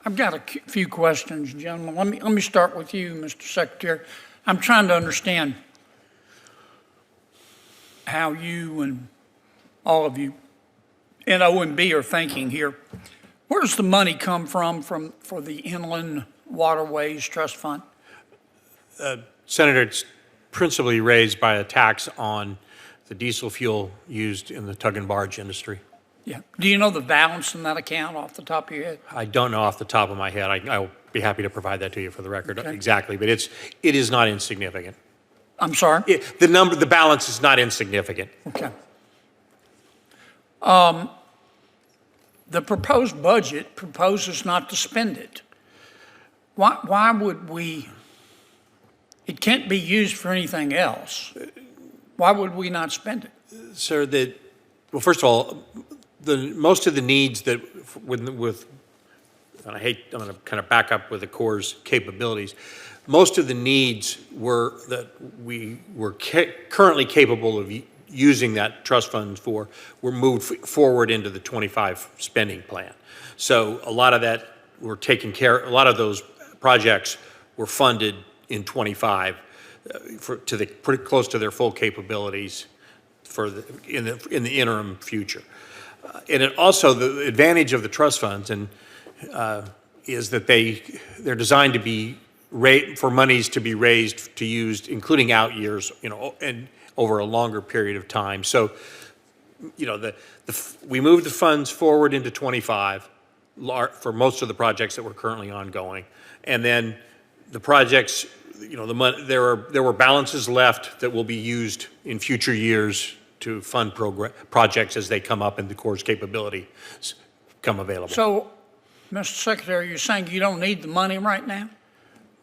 I've got a few questions, gentlemen. Let me start with you, Mr. Secretary. I'm trying to understand how you and all of you in OMB are thinking here. Where does the money come from for the Inland Waterways Trust Fund? Senator, it's principally raised by a tax on the diesel fuel used in the tug and barge industry. Yeah. Do you know the balance in that account off the top of your head? I don't know off the top of my head. I'll be happy to provide that to you for the record. Okay. Exactly, but it is not insignificant. I'm sorry? The balance is not insignificant. Okay. The proposed budget proposes not to spend it. Why would we? It can't be used for anything else. Why would we not spend it? Sir, well, first of all, most of the needs that and I'm going to kind of back up with the Corps' capabilities. Most of the needs that we were currently capable of using that trust fund for were moved forward into the 25 spending plan. So a lot of that were taken care. A lot of those projects were funded in 25 pretty close to their full capabilities in the interim future. And it also, the advantage of the trust funds is that they're designed to be for monies to be raised to used, including out years, and over a longer period of time. So, we moved the funds forward into 25 for most of the projects that were currently ongoing, and then the projects, there were balances left that will be used in future years to fund projects as they come up and the Corps' capability come available. So, Mr. Secretary, you're saying you don't need the money right now?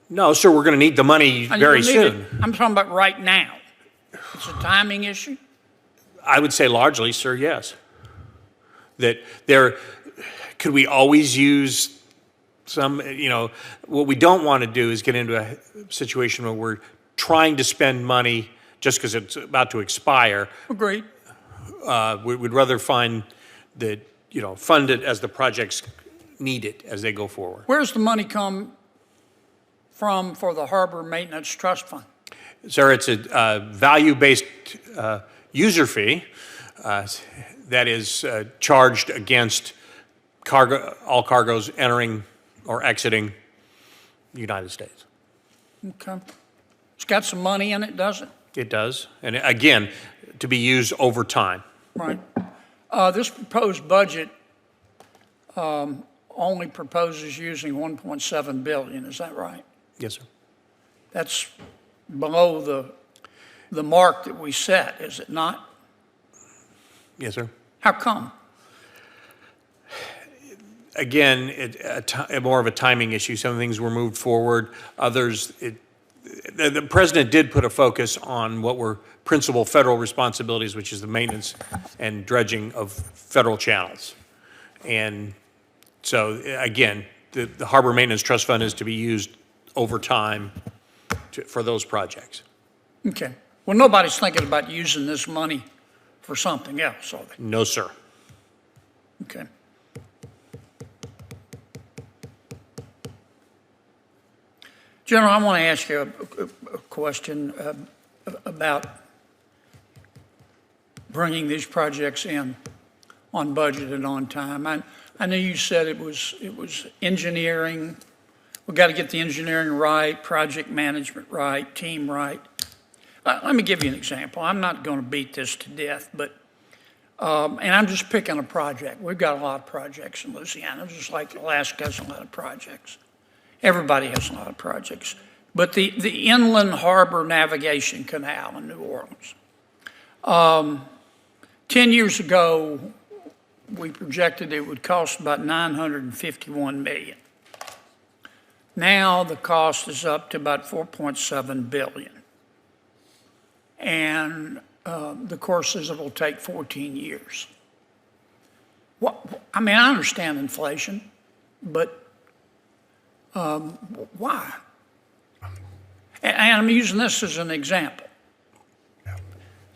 No, sir, we're going to need the money very soon. I'm talking about right now. It's a timing issue? I would say largely, sir, yes. Could we always use some, what we don't want to do is get into a situation where we're trying to spend money just because it's about to expire. Agreed. We'd rather fund it as the projects need it as they go forward. Where's the money come from for the Harbor Maintenance Trust Fund? Sir, it's a value-based user fee that is charged against all cargoes entering or exiting the United States. Okay. It's got some money in it, does it? It does. And again, to be used over time. Right. This proposed budget only proposes using $1.7 billion. Is that right? Yes, sir. That's below the mark that we set, is it not? Yes, sir. How come? Again, more of a timing issue. Some things were moved forward. Others, the president did put a focus on what were principal federal responsibilities, which is the maintenance and dredging of federal channels. And so, again, the Harbor Maintenance Trust Fund is to be used over time for those projects. Okay. Well, nobody's thinking about using this money for something else, are they? No, sir. Okay. General, I want to ask you a question about bringing these projects in on budget and on time. I know you said it was engineering. We've got to get the engineering right, project management right, team right. Let me give you an example. I'm not going to beat this to death, but and I'm just picking a project. We've got a lot of projects in Louisiana, just like Alaska has a lot of projects. Everybody has a lot of projects. But the Inland Harbor Navigation Canal in New Orleans. 10 years ago, we projected it would cost about $951 million. Now the cost is up to about $4.7 billion. And the Corps says it will take 14 years. I understand inflation, but why? And I'm using this as an example.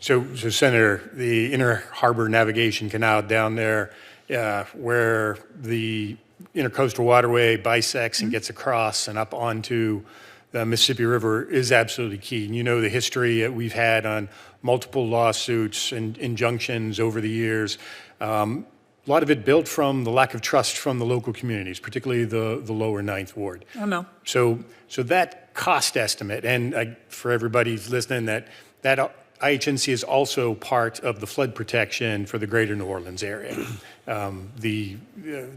So Senator, the Inner Harbor Navigation Canal down there, where the intercoastal waterway bisects and gets across and up onto the Mississippi River is absolutely key. And you know the history that we've had on multiple lawsuits and injunctions over the years. A lot of it built from the lack of trust from the local communities, particularly the lower Ninth Ward. I know. So that cost estimate, and for everybody listening, that IHNC is also part of the flood protection for the greater New Orleans area, the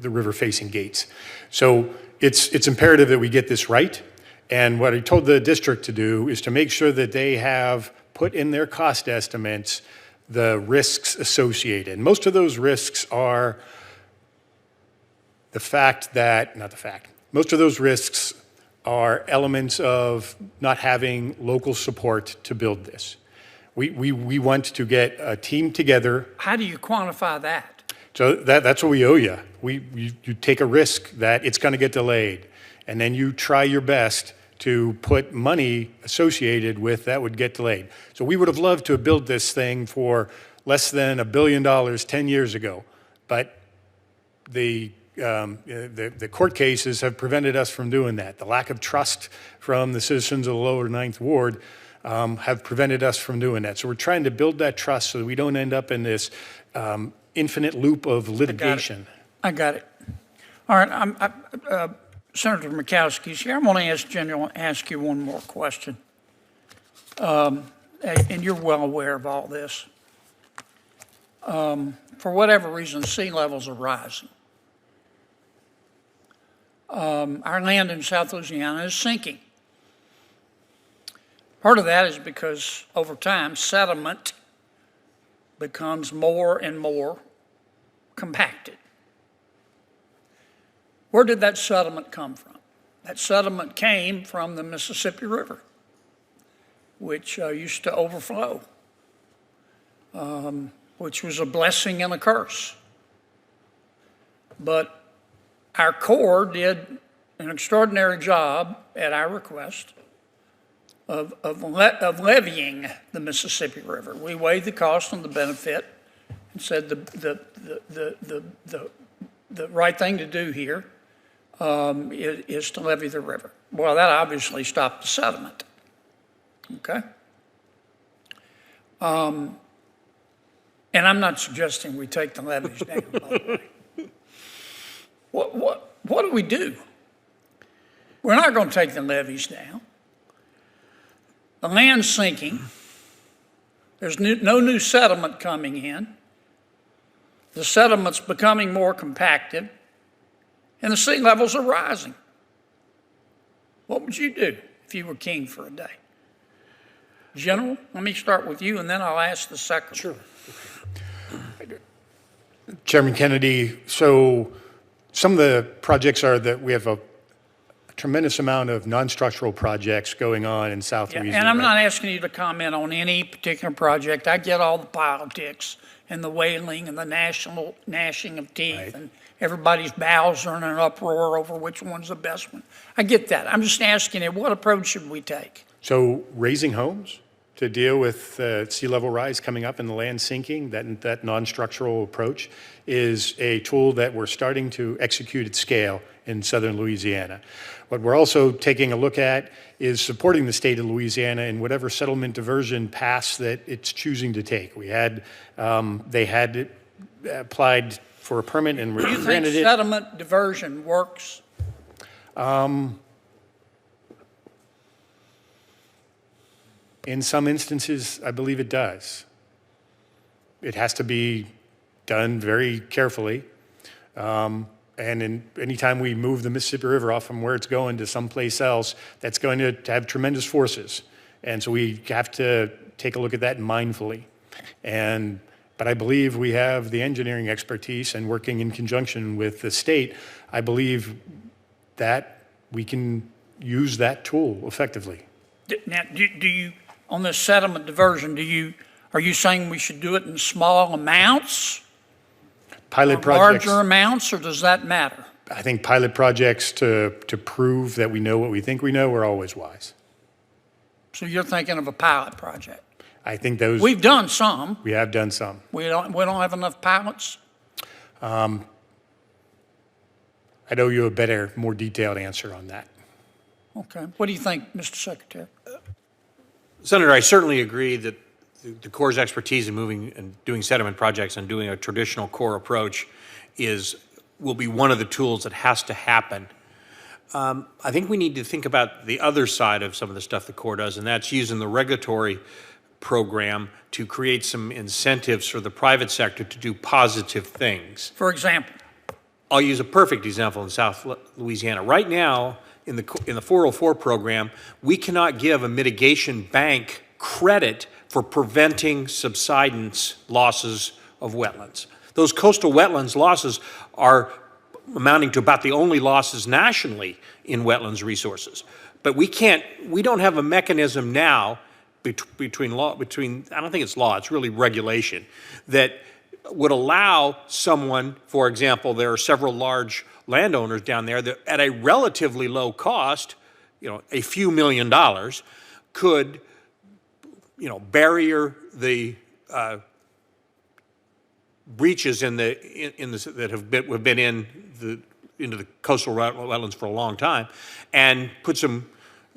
river-facing gates. So it's imperative that we get this right. And what I told the district to do is to make sure that they have put in their cost estimates the risks associated. Most of those risks are most of those risks are elements of not having local support to build this. We want to get a team together. How do you quantify that? So that's what we owe you. You take a risk that it's going to get delayed, and then you try your best to put money associated with that would get delayed. So we would have loved to have built this thing for less than $1 billion 10 years ago, but the court cases have prevented us from doing that. The lack of trust from the citizens of the lower Ninth Ward have prevented us from doing that. So we're trying to build that trust so that we don't end up in this infinite loop of litigation. I got it. All right, Senator Murkowski's here. I want to ask you one more question. And you're well aware of all this. For whatever reason, sea levels are rising. Our land in South Louisiana is sinking. Part of that is because over time, sediment becomes more and more compacted. Where did that sediment come from? That sediment came from the Mississippi River, which used to overflow, which was a blessing and a curse. But our Corps did an extraordinary job at our request of levying the Mississippi River. We weighed the cost and the benefit and said the right thing to do here is to levy the river. Well, that obviously stopped the sediment. Okay? And I'm not suggesting we take the levees down, by the way. What do we do? We're not going to take the levees down. The land's sinking. There's no new sediment coming in. The sediment's becoming more compacted, and the sea levels are rising. What would you do if you were king for a day? General, let me start with you, and then I'll ask the secretary. Sure. Chairman Kennedy, so some of the projects are that we have a tremendous amount of non-structural projects going on in South Louisiana. And I'm not asking you to comment on any particular project. I get all the politics and the wailing and the national gnashing of teeth, right, and everybody's bowels are in an uproar over which one's the best one. I get that. I'm just asking you, what approach should we take? So raising homes to deal with sea level rise coming up and the land sinking, that non-structural approach is a tool that we're starting to execute at scale in southern Louisiana. What we're also taking a look at is supporting the state of Louisiana in whatever settlement diversion paths that it's choosing to take. We had, they had applied for a permit and granted it. Do you think settlement diversion works? In some instances, I believe it does. It has to be done very carefully. And anytime we move the Mississippi River off from where it's going to someplace else, that's going to have tremendous forces. And so we have to take a look at that mindfully. But I believe we have the engineering expertise, and working in conjunction with the state, I believe that we can use that tool effectively. Now, do you, on this sediment diversion, are you saying we should do it in small amounts? Pilot projects. Larger amounts, or does that matter? I think pilot projects to prove that we know what we think we know are always wise. So you're thinking of a pilot project? I think those. We've done some. We have done some. We don't have enough pilots? I'd owe you a better, more detailed answer on that. Okay. What do you think, Mr. Secretary? Senator, I certainly agree that the Corps' expertise in moving and doing sediment projects and doing a traditional Corps approach will be one of the tools that has to happen. I think we need to think about the other side of some of the stuff the Corps does, and that's using the regulatory program to create some incentives for the private sector to do positive things. For example? I'll use a perfect example in South Louisiana. Right now, in the 404 program, we cannot give a mitigation bank credit for preventing subsidence losses of wetlands. Those coastal wetlands losses are amounting to about the only losses nationally in wetlands resources. But we don't have a mechanism now between, I don't think it's law, it's really regulation, that would allow someone, for example, there are several large landowners down there that at a relatively low cost, a few $1 million, could, barrier the breaches that have been into the coastal wetlands for a long time, and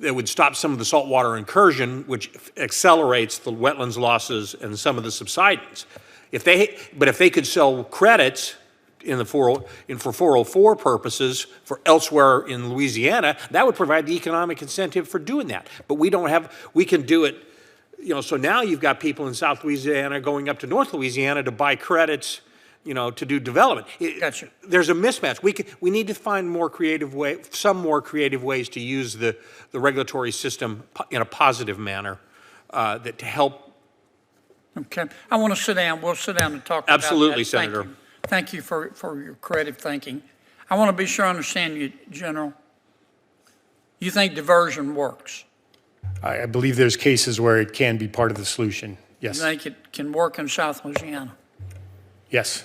that would stop some of the saltwater incursion, which accelerates the wetlands losses and some of the subsidence. But if they could sell credits for 404 purposes for elsewhere in Louisiana, that would provide the economic incentive for doing that. But we can do it, so now you've got people in South Louisiana going up to North Louisiana to buy credits, to do development. Gotcha. There's a mismatch. We need to find some more creative ways to use the regulatory system in a positive manner to help. Okay. I want to sit down. We'll sit down and talk about that. Absolutely, Senator. Thank you for your creative thinking. I want to be sure I understand you, General. You think diversion works? I believe there's cases where it can be part of the solution. Yes. You think it can work in South Louisiana? Yes.